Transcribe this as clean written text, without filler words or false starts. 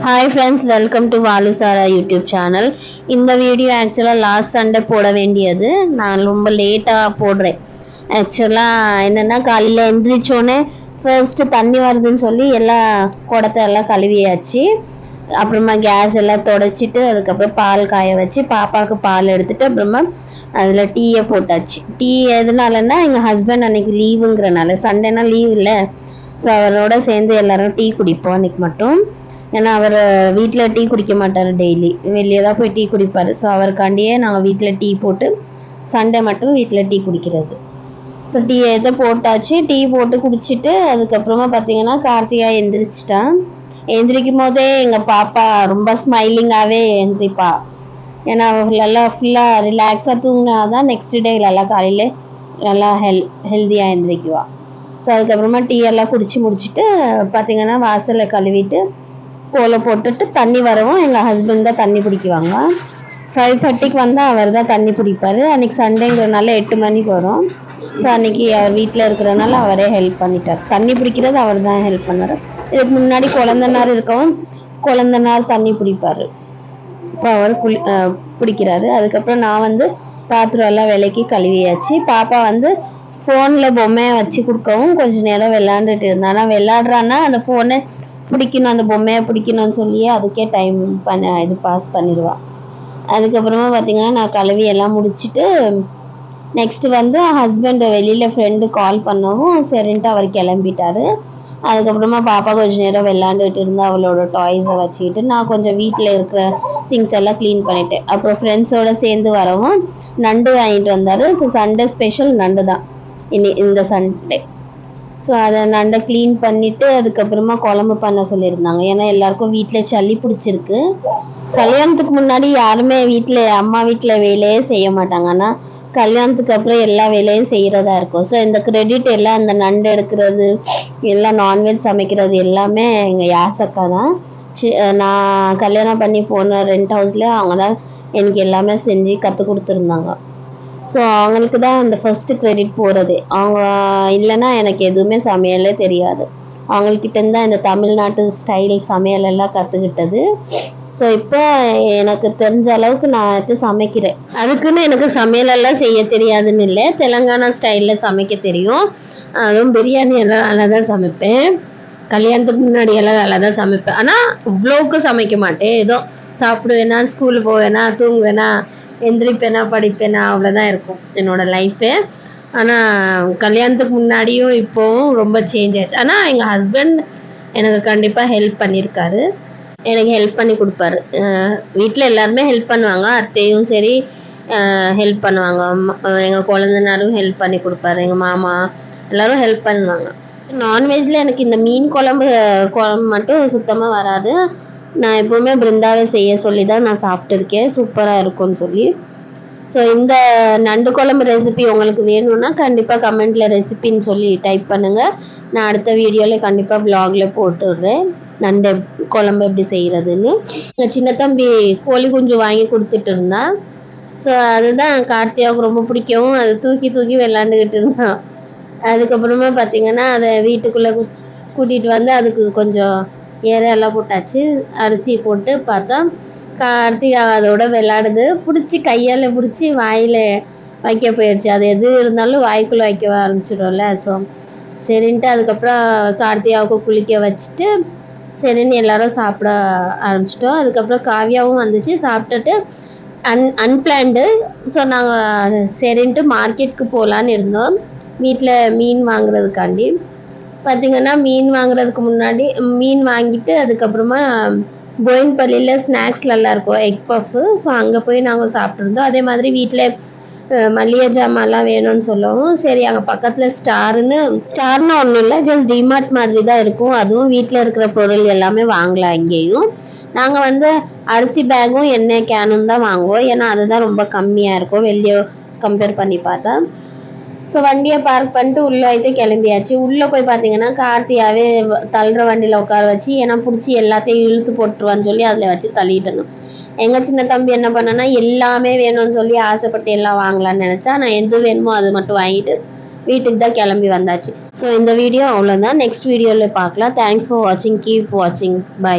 Hi friends, welcome to வாலுசாரா YouTube channel. இந்த video ஆக்சுவலாக லாஸ்ட் சண்டே போட வேண்டியது. நான் ரொம்ப லேட்டாக போடுறேன். ஆக்சுவலாக என்னென்னா, காலையில் எழுந்திரிச்சோன்னே ஃபர்ஸ்ட்டு தண்ணி வருதுன்னு சொல்லி எல்லாம் குடத்தை எல்லாம் கழுவியாச்சு. அப்புறமா கேஸ் எல்லாம் தொடச்சிட்டு அதுக்கப்புறம் பால் காய வச்சு பாப்பாவுக்கு பால் எடுத்துட்டு அப்புறமா அதில் டீயை போட்டாச்சு. டீ எதுனாலன்னா, எங்கள் ஹஸ்பண்ட் அன்னைக்கு லீவுங்கிறனால, சண்டேனா லீவ் இல்லை. ஸோ அவரோட சேர்ந்து எல்லாரும் டீ குடிப்போம் அன்னைக்கு மட்டும். ஏன்னா அவர் வீட்டில் டீ குடிக்க மாட்டார், டெய்லி வெளியே தான் போய் டீ குடிப்பார். ஸோ அவருக்காண்டியே நாங்கள் வீட்டில் டீ போட்டு சண்டே மட்டும் வீட்டில் டீ குடிக்கிறது. ஸோ டீ எதை போட்டாச்சு. டீ போட்டு குடிச்சிட்டு அதுக்கப்புறமா பார்த்தீங்கன்னா கார்த்திகா எந்திரிச்சிட்டான். எந்திரிக்கும் போதே எங்கள் பாப்பா ரொம்ப ஸ்மைலிங்காகவே எந்திரிப்பா. ஏன்னா அவங்களெல்லாம் ஃபுல்லாக ரிலாக்ஸாக தூங்கினா தான் நெக்ஸ்ட் டே எல்லாம் காலையில் நல்லா ஹெல்த்தியாக எந்திரிக்குவா. ஸோ அதுக்கப்புறமா டீ எல்லாம் குடிச்சு முடிச்சுட்டு பார்த்தீங்கன்னா வாசலில் கழுவிட்டு கோலம் போட்டுட்டு தண்ணி வரவும் எங்கள் ஹஸ்பண்ட் தான் தண்ணி பிடிக்குவாங்க. 5:30க்கு வந்தால் அவர் தான் தண்ணி பிடிப்பார். அன்றைக்கி சண்டேங்கிறதுனால 8 மணிக்கு வரும். ஸோ அன்றைக்கி அவர் வீட்டில் இருக்கிறதுனால அவரே ஹெல்ப் பண்ணிட்டார். தண்ணி பிடிக்கிறது அவர் தான் ஹெல்ப் பண்ணார். இதுக்கு முன்னாடி குழந்தனார் இருக்கவும் குழந்தனார் தண்ணி பிடிப்பார். இப்போ அவர் பிடிக்கிறாரு. அதுக்கப்புறம் நான் பாத்திரம் எல்லாம் விலைக்கு கழுவியாச்சு. பாப்பா ஃபோனில் பொம்மையை வச்சு கொடுக்கவும் கொஞ்சம் நேரம் விளையாண்டுட்டு இருந்தா. ஆனால் விளையாடுறான்னா அந்த ஃபோனை பிடிக்கணும், அந்த பொம்மையை பிடிக்கணும்னு சொல்லியே அதுக்கே டைம் பாஸ் பண்ணிடுவாள். அதுக்கப்புறமா பார்த்தீங்கன்னா நான் கழுவி எல்லாம் முடிச்சுட்டு நெக்ஸ்ட்டு ஹஸ்பண்ட் வெளியில் ஃப்ரெண்டு கால் பண்ணவும் சரின்ட்டு அவர் கிளம்பிட்டாரு. அதுக்கப்புறமா பாப்பா கொஞ்சம் நேரம் விளையாண்டுட்டு இருந்தா. அவளோட டாய்ஸை வச்சுக்கிட்டு நான் கொஞ்சம் வீட்டில் இருக்கிற திங்ஸ் எல்லாம் க்ளீன் பண்ணிட்டேன். அப்புறம் ஃப்ரெண்ட்ஸோடு சேர்ந்து வரவும் நண்டு வாங்கிட்டு வந்தார். ஸோ சண்டே ஸ்பெஷல் நண்டு தான் இந்த சண்டே. ஸோ அதை நண்டை க்ளீன் பண்ணிவிட்டு அதுக்கப்புறமா குழம்பு பண்ண சொல்லியிருந்தாங்க. ஏன்னா எல்லாருக்கும் வீட்டில் சளி பிடிச்சிருக்கு. கல்யாணத்துக்கு முன்னாடி யாருமே அம்மா வீட்டில் வேலையே செய்ய மாட்டாங்க. ஆனால் கல்யாணத்துக்கு அப்புறம் எல்லா வேலையும் செய்கிறதா இருக்கும். ஸோ இந்த கிரெடிட் எல்லாம் இந்த நண்டு எடுக்கிறது, எல்லாம் நான்வெஜ் சமைக்கிறது எல்லாமே எங்கள் யாசக்கா தான். நான் கல்யாணம் பண்ணி போன ரெண்ட் ஹவுஸில் அவங்க தான் எனக்கு எல்லாமே செஞ்சு கற்றுக் கொடுத்துருந்தாங்க. ஸோ அவங்களுக்கு தான் அந்த ஃபஸ்ட்டு க்ரெடிட் போகிறது. அவங்க இல்லைன்னா எனக்கு எதுவுமே சமையலே தெரியாது. அவங்கக்கிட்டேருந்து தான் இந்த தமிழ்நாட்டு ஸ்டைல் சமையலெல்லாம் கற்றுக்கிட்டது. ஸோ இப்போ எனக்கு தெரிஞ்ச அளவுக்கு நான் சமைக்கிறேன். அதுக்குன்னு எனக்கு சமையலெல்லாம் செய்ய தெரியாதுன்னு இல்லை, தெலுங்கானா ஸ்டைலில் சமைக்க தெரியும். அதுவும் பிரியாணி எல்லாம் நல்லா தான் சமைப்பேன். கல்யாணத்துக்கு முன்னாடி எல்லாம் நல்லா தான் சமைப்பேன். ஆனால் இவ்வளோவுக்கு சமைக்க மாட்டேன். ஏதோ சாப்பிடுவேனா, ஸ்கூலு போவேனா, தூங்குவேனா, எந்திரிப்பேனா, படிப்பேனா, அவ்வளோதான் இருக்கும் என்னோட லைஃபே. ஆனால் கல்யாணத்துக்கு முன்னாடியும் இப்போவும் ரொம்ப சேஞ்ச் ஆயிடுச்சு. ஆனால் எங்கள் ஹஸ்பண்ட் எனக்கு கண்டிப்பாக ஹெல்ப் பண்ணியிருக்காரு. எனக்கு ஹெல்ப் பண்ணி கொடுப்பாரு. வீட்டில் எல்லாருமே ஹெல்ப் பண்ணுவாங்க. அத்தையும் சரி ஹெல்ப் பண்ணுவாங்க. எங்கள் குழந்தைனாரும் ஹெல்ப் பண்ணி கொடுப்பாரு. எங்கள் மாமா எல்லோரும் ஹெல்ப் பண்ணுவாங்க. நான்வெஜ்ஜில் எனக்கு இந்த மீன் குழம்பு மட்டும் சுத்தமாக வராது. நான் எப்போவுமே பிருந்தாவை செய்ய சொல்லி தான் நான் சாப்பிட்டுருக்கேன், சூப்பராக இருக்கும்னு சொல்லி. ஸோ இந்த நண்டு குழம்பு ரெசிபி உங்களுக்கு வேணும்னா கண்டிப்பாக கமெண்ட்டில் ரெசிபின்னு சொல்லி டைப் பண்ணுங்கள். நான் அடுத்த வீடியோவில் கண்டிப்பாக வ்ளாகில் போட்டுடுறேன் நண்டு குழம்பு எப்படி செய்கிறதுன்னு. எங்கள் சின்ன தம்பி கோழி குஞ்சு வாங்கி கொடுத்துட்டு இருந்தான். ஸோ அதுதான் கார்த்தியாவுக்கு ரொம்ப பிடிக்கவும் அது தூக்கி தூக்கி விளாண்டுக்கிட்டு இருந்தான். அதுக்கப்புறமா பார்த்திங்கன்னா அதை வீட்டுக்குள்ளே கூட்டிகிட்டு வந்து அதுக்கு கொஞ்சம் ஏரையெல்லாம் போட்டாச்சு. அரிசி போட்டு பார்த்தா கார்த்திகா அதோட விளையாடுது. பிடிச்சி கையால் பிடிச்சி வாயில் வைக்க போயிடுச்சு. அது எது இருந்தாலும் வாய்க்குள்ளே வைக்க ஆரம்பிச்சிடும்ல. ஸோ சரின்ட்டு அதுக்கப்புறம் கார்த்திகாவுக்கு குளிக்க வச்சுட்டு சரின்னு எல்லாரும் சாப்பிட ஆரம்பிச்சிட்டோம். அதுக்கப்புறம் காவியாவும் வந்துச்சு. சாப்பிட்டுட்டு அன்பிளான்டு. ஸோ நாங்கள் சரின்ட்டு மார்க்கெட்டுக்கு போகலான்னு இருந்தோம், வீட்டில் மீன் வாங்குறதுக்காண்டி. பார்த்திங்கன்னா மீன் வாங்குறதுக்கு முன்னாடி மீன் வாங்கிட்டு அதுக்கப்புறமா போயின்பள்ளியில் ஸ்நாக்ஸ் நல்லா இருக்கும், எக் பஃப்பு. ஸோ அங்கே போய் நாங்கள் சாப்பிட்ருந்தோம். அதே மாதிரி வீட்டில் மல்லிகை ஜாமான்லாம் வேணும்னு சொல்லவும் சரி அங்கே பக்கத்தில் ஸ்டார்னு ஒன்றும் இல்லை, ஜஸ்ட் டிமார்ட் மாதிரி தான் இருக்கும். அதுவும் வீட்டில் இருக்கிற பொருள் எல்லாமே வாங்கலாம். இங்கேயும் நாங்கள் அரிசி பேக்கும் எண்ணெய் கேனும் தான் வாங்குவோம். ஏன்னா அதுதான் ரொம்ப கம்மியாக இருக்கும் வெளியே கம்பேர் பண்ணி பார்த்தா. ஸோ வண்டியை பார்க் பண்ணிட்டு உள்ளே வைத்து கிளம்பியாச்சு. உள்ளே போய் பார்த்தீங்கன்னா கார்த்தியாவே தள்ளுற வண்டியில் உட்கார வச்சு ஏன்னா பிடிச்சி எல்லாத்தையும் இழுத்து போட்டுருவான்னு சொல்லி அதில் வச்சு தள்ளிட்டு இருந்தோம். எங்கள் சின்ன தம்பி என்ன பண்ணனா, எல்லாமே வேணும்னு சொல்லி ஆசைப்பட்டு எல்லாம் வாங்கலான்னு நினச்சா. நான் எது வேணுமோ அது மட்டும் வாங்கிட்டு வீட்டுக்கு தான் கிளம்பி வந்தாச்சு. ஸோ இந்த வீடியோ அவ்வளோதான். நெக்ஸ்ட் வீடியோவில் பார்க்கலாம். தேங்க்ஸ் ஃபார் வாட்சிங். கீப் வாட்சிங். பை.